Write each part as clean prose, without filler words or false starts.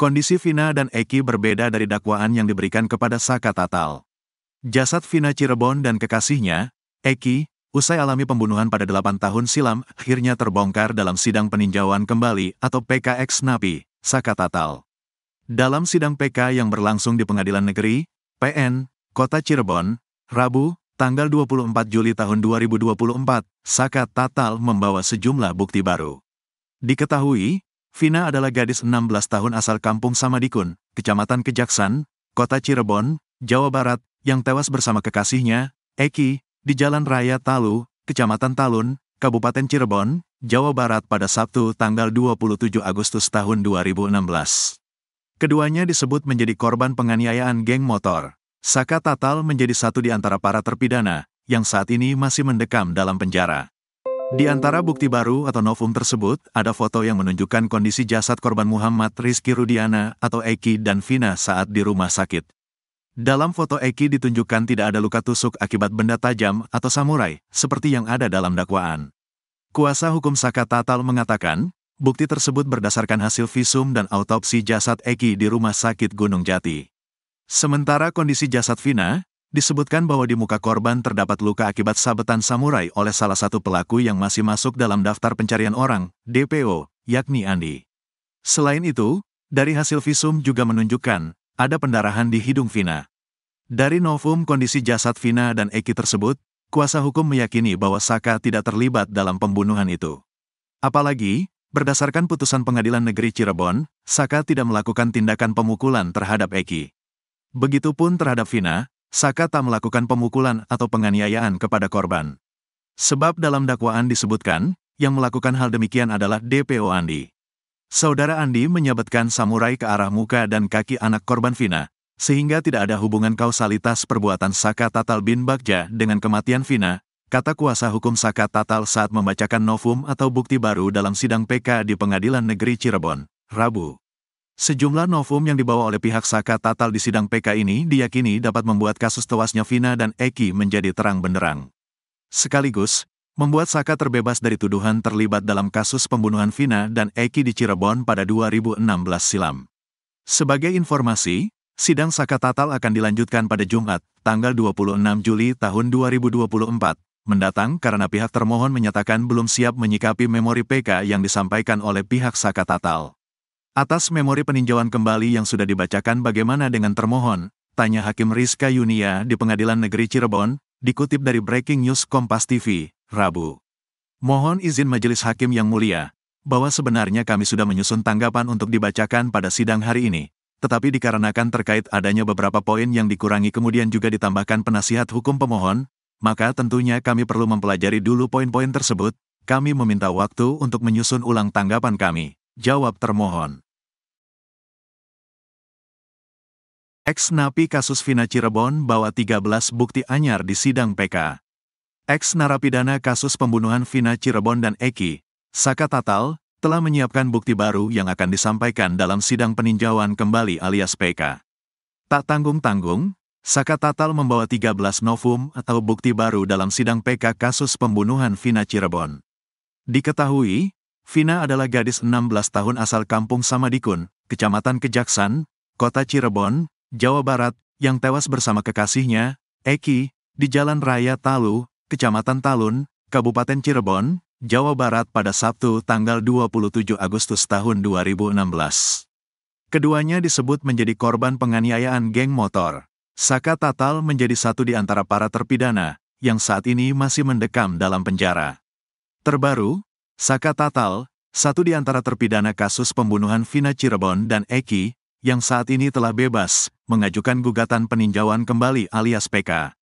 Kondisi Vina dan Eki berbeda dari dakwaan yang diberikan kepada Saka Tatal. Jasad Vina Cirebon dan kekasihnya, Eki, usai alami pembunuhan pada 8 tahun silam, akhirnya terbongkar dalam sidang peninjauan kembali atau PKX Napi, Saka Tatal. Dalam sidang PK yang berlangsung di Pengadilan Negeri, PN, Kota Cirebon, Rabu, tanggal 24 Juli tahun 2024, Saka Tatal membawa sejumlah bukti baru. Diketahui, Vina adalah gadis 16 tahun asal Kampung Samadikun, Kecamatan Kejaksan, Kota Cirebon, Jawa Barat, yang tewas bersama kekasihnya, Eki, di Jalan Raya Talu, Kecamatan Talun, Kabupaten Cirebon, Jawa Barat pada Sabtu tanggal 27 Agustus tahun 2016. Keduanya disebut menjadi korban penganiayaan geng motor. Saka Tatal menjadi satu di antara para terpidana, yang saat ini masih mendekam dalam penjara. Di antara bukti baru atau novum tersebut, ada foto yang menunjukkan kondisi jasad korban Muhammad Rizky Rudiana atau Eki dan Vina saat di rumah sakit. Dalam foto Eki ditunjukkan tidak ada luka tusuk akibat benda tajam atau samurai, seperti yang ada dalam dakwaan. Kuasa hukum Saka Tatal mengatakan, bukti tersebut berdasarkan hasil visum dan autopsi jasad Eki di Rumah Sakit Gunung Jati. Sementara kondisi jasad Vina, disebutkan bahwa di muka korban terdapat luka akibat sabetan samurai oleh salah satu pelaku yang masih masuk dalam daftar pencarian orang, DPO, yakni Andi. Selain itu, dari hasil visum juga menunjukkan, ada pendarahan di hidung Vina. Dari novum kondisi jasad Vina dan Eki tersebut, kuasa hukum meyakini bahwa Saka tidak terlibat dalam pembunuhan itu. Apalagi, berdasarkan putusan Pengadilan Negeri Cirebon, Saka tidak melakukan tindakan pemukulan terhadap Eki. Begitupun terhadap Vina, Saka tak melakukan pemukulan atau penganiayaan kepada korban. Sebab dalam dakwaan disebutkan, yang melakukan hal demikian adalah DPO Andi. Saudara Andi menyabetkan samurai ke arah muka dan kaki anak korban Vina, sehingga tidak ada hubungan kausalitas perbuatan Saka Tatal bin Bagja dengan kematian Vina, kata kuasa hukum Saka Tatal saat membacakan novum atau bukti baru dalam sidang PK di Pengadilan Negeri Cirebon, Rabu. Sejumlah novum yang dibawa oleh pihak Saka Tatal di sidang PK ini diyakini dapat membuat kasus tewasnya Vina dan Eki menjadi terang benderang. Sekaligus, membuat Saka terbebas dari tuduhan terlibat dalam kasus pembunuhan Vina dan Eki di Cirebon pada 2016 silam. Sebagai informasi, sidang Saka Tatal akan dilanjutkan pada Jumat, tanggal 26 Juli tahun 2024, mendatang karena pihak termohon menyatakan belum siap menyikapi memori PK yang disampaikan oleh pihak Saka Tatal. Atas memori peninjauan kembali yang sudah dibacakan bagaimana dengan termohon, tanya Hakim Rizka Yunia di Pengadilan Negeri Cirebon, dikutip dari Breaking News Kompas TV, Rabu. Mohon izin Majelis Hakim yang mulia, bahwa sebenarnya kami sudah menyusun tanggapan untuk dibacakan pada sidang hari ini, tetapi dikarenakan terkait adanya beberapa poin yang dikurangi kemudian juga ditambahkan penasihat hukum pemohon, maka tentunya kami perlu mempelajari dulu poin-poin tersebut, kami meminta waktu untuk menyusun ulang tanggapan kami, jawab termohon. Ex-napi kasus Vina Cirebon bawa 13 bukti anyar di sidang PK. Ex-narapidana kasus pembunuhan Vina Cirebon dan Eki, Saka Tatal, telah menyiapkan bukti baru yang akan disampaikan dalam sidang peninjauan kembali alias PK. Tak tanggung-tanggung, Saka Tatal membawa 13 novum atau bukti baru dalam sidang PK kasus pembunuhan Vina Cirebon. Diketahui, Vina adalah gadis 16 tahun asal Kampung Samadikun, Kecamatan Kejaksan, Kota Cirebon, Jawa Barat, yang tewas bersama kekasihnya, Eki, di Jalan Raya Talu, Kecamatan Talun, Kabupaten Cirebon, Jawa Barat pada Sabtu tanggal 27 Agustus tahun 2016. Keduanya disebut menjadi korban penganiayaan geng motor. Saka Tatal menjadi satu di antara para terpidana, yang saat ini masih mendekam dalam penjara. Terbaru, Saka Tatal, satu di antara terpidana kasus pembunuhan Vina Cirebon dan Eki, yang saat ini telah bebas, mengajukan gugatan peninjauan kembali alias PK.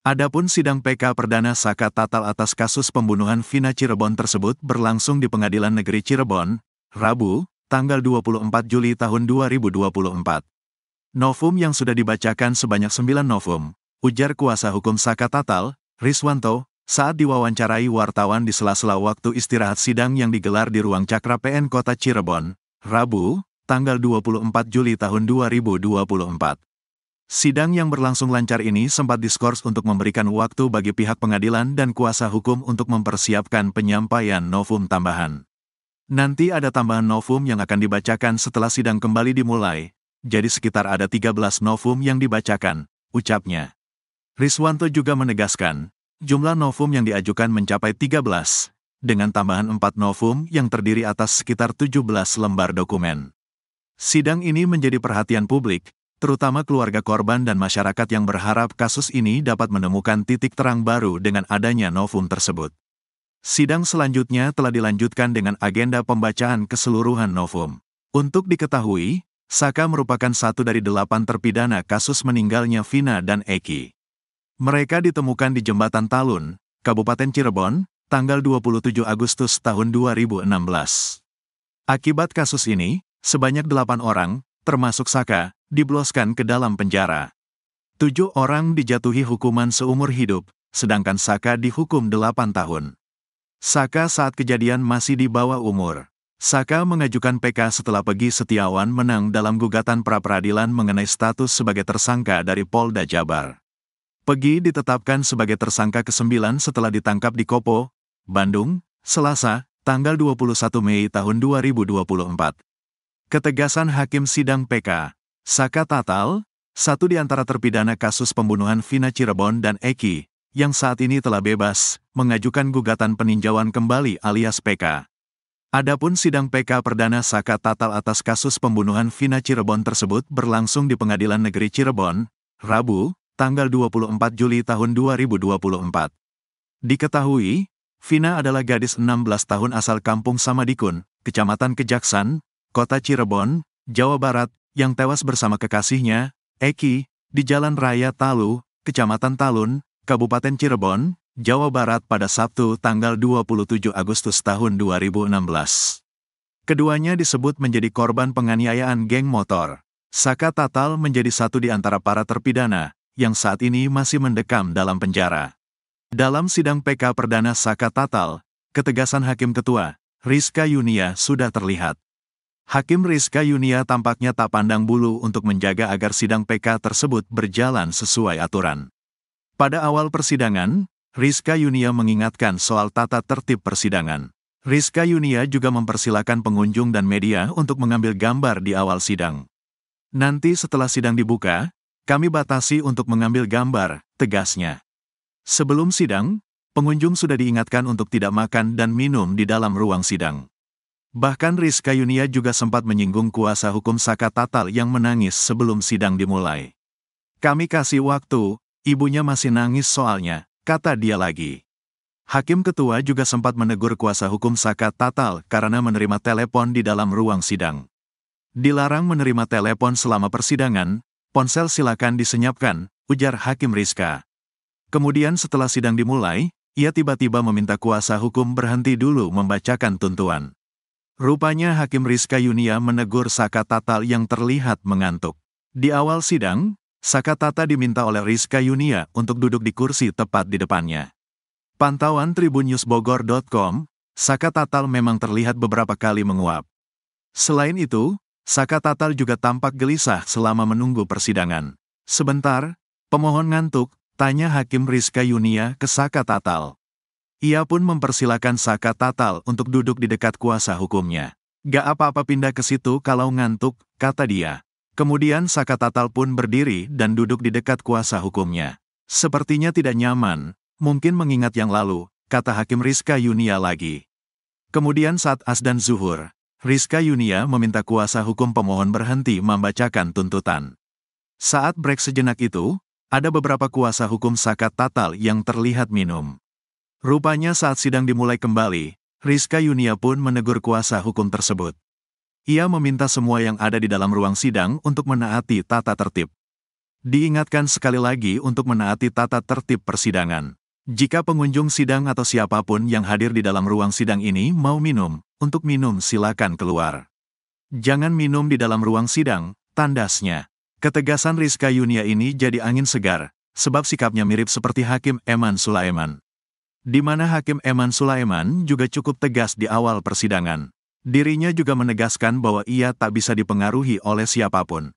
Adapun sidang PK perdana Saka Tatal atas kasus pembunuhan Vina Cirebon tersebut berlangsung di Pengadilan Negeri Cirebon, Rabu, tanggal 24 Juli tahun 2024. Novum yang sudah dibacakan sebanyak 9 novum, ujar kuasa hukum Saka Tatal, Riswanto, saat diwawancarai wartawan di sela-sela waktu istirahat sidang yang digelar di Ruang Cakra PN Kota Cirebon, Rabu, tanggal 24 Juli tahun 2024. Sidang yang berlangsung lancar ini sempat diskors untuk memberikan waktu bagi pihak pengadilan dan kuasa hukum untuk mempersiapkan penyampaian novum tambahan. Nanti ada tambahan novum yang akan dibacakan setelah sidang kembali dimulai, jadi sekitar ada 13 novum yang dibacakan, ucapnya. Riswanto juga menegaskan, jumlah novum yang diajukan mencapai 13, dengan tambahan 4 novum yang terdiri atas sekitar 17 lembar dokumen. Sidang ini menjadi perhatian publik, terutama keluarga korban dan masyarakat yang berharap kasus ini dapat menemukan titik terang baru dengan adanya novum tersebut. Sidang selanjutnya telah dilanjutkan dengan agenda pembacaan keseluruhan novum. Untuk diketahui, Saka merupakan satu dari 8 terpidana kasus meninggalnya Vina dan Eki. Mereka ditemukan di Jembatan Talun, Kabupaten Cirebon, tanggal 27 Agustus tahun 2016. Akibat kasus ini, sebanyak 8 orang, termasuk Saka, dibloskan ke dalam penjara. 7 orang dijatuhi hukuman seumur hidup, sedangkan Saka dihukum 8 tahun. Saka saat kejadian masih di bawah umur. Saka mengajukan PK setelah Pegi Setiawan menang dalam gugatan pra-peradilan mengenai status sebagai tersangka dari Polda Jabar. Pegi ditetapkan sebagai tersangka ke-9 setelah ditangkap di Kopo, Bandung, Selasa, tanggal 21 Mei tahun 2024. Ketegasan Hakim Sidang PK, Saka Tatal, satu di antara terpidana kasus pembunuhan Vina Cirebon dan Eki, yang saat ini telah bebas, mengajukan gugatan peninjauan kembali alias PK. Adapun sidang PK perdana Saka Tatal atas kasus pembunuhan Vina Cirebon tersebut berlangsung di Pengadilan Negeri Cirebon, Rabu, tanggal 24 Juli tahun 2024. Diketahui, Vina adalah gadis 16 tahun asal Kampung Samadikun, Kecamatan Kejaksan, Kota Cirebon, Jawa Barat, yang tewas bersama kekasihnya, Eki, di Jalan Raya Talu, Kecamatan Talun, Kabupaten Cirebon, Jawa Barat pada Sabtu tanggal 27 Agustus tahun 2016. Keduanya disebut menjadi korban penganiayaan geng motor. Saka Tatal menjadi satu di antara para terpidana, yang saat ini masih mendekam dalam penjara. Dalam sidang PK perdana Saka Tatal, ketegasan Hakim Ketua, Rizka Yunia sudah terlihat. Hakim Rizka Yunia tampaknya tak pandang bulu untuk menjaga agar sidang PK tersebut berjalan sesuai aturan. Pada awal persidangan, Rizka Yunia mengingatkan soal tata tertib persidangan. Rizka Yunia juga mempersilakan pengunjung dan media untuk mengambil gambar di awal sidang. Nanti setelah sidang dibuka, kami batasi untuk mengambil gambar, tegasnya. Sebelum sidang, pengunjung sudah diingatkan untuk tidak makan dan minum di dalam ruang sidang. Bahkan Rizka Yunia juga sempat menyinggung kuasa hukum Saka Tatal yang menangis sebelum sidang dimulai. Kami kasih waktu, ibunya masih nangis soalnya, kata dia lagi. Hakim Ketua juga sempat menegur kuasa hukum Saka Tatal karena menerima telepon di dalam ruang sidang. Dilarang menerima telepon selama persidangan, ponsel silakan disenyapkan, ujar Hakim Rizka. Kemudian setelah sidang dimulai, ia tiba-tiba meminta kuasa hukum berhenti dulu membacakan tuntutan. Rupanya Hakim Rizka Yunia menegur Saka Tatal yang terlihat mengantuk. Di awal sidang, Saka Tatal diminta oleh Rizka Yunia untuk duduk di kursi tepat di depannya. Pantauan tribunnewsbogor.com, Saka Tatal memang terlihat beberapa kali menguap. Selain itu, Saka Tatal juga tampak gelisah selama menunggu persidangan. Sebentar, pemohon ngantuk, tanya Hakim Rizka Yunia ke Saka Tatal. Ia pun mempersilakan Saka Tatal untuk duduk di dekat kuasa hukumnya. Gak apa-apa pindah ke situ kalau ngantuk, kata dia. Kemudian Saka Tatal pun berdiri dan duduk di dekat kuasa hukumnya. Sepertinya tidak nyaman, mungkin mengingat yang lalu, kata Hakim Rizka Yunia lagi. Kemudian saat azan zuhur, Rizka Yunia meminta kuasa hukum pemohon berhenti membacakan tuntutan. Saat break sejenak itu, ada beberapa kuasa hukum Saka Tatal yang terlihat minum. Rupanya saat sidang dimulai kembali, Rizka Yunia pun menegur kuasa hukum tersebut. Ia meminta semua yang ada di dalam ruang sidang untuk menaati tata tertib. Diingatkan sekali lagi untuk menaati tata tertib persidangan. Jika pengunjung sidang atau siapapun yang hadir di dalam ruang sidang ini mau minum, untuk minum silakan keluar. Jangan minum di dalam ruang sidang, tandasnya. Ketegasan Rizka Yunia ini jadi angin segar, sebab sikapnya mirip seperti Hakim Eman Sulaiman. Di mana Hakim Eman Sulaiman juga cukup tegas di awal persidangan. Dirinya juga menegaskan bahwa ia tak bisa dipengaruhi oleh siapapun.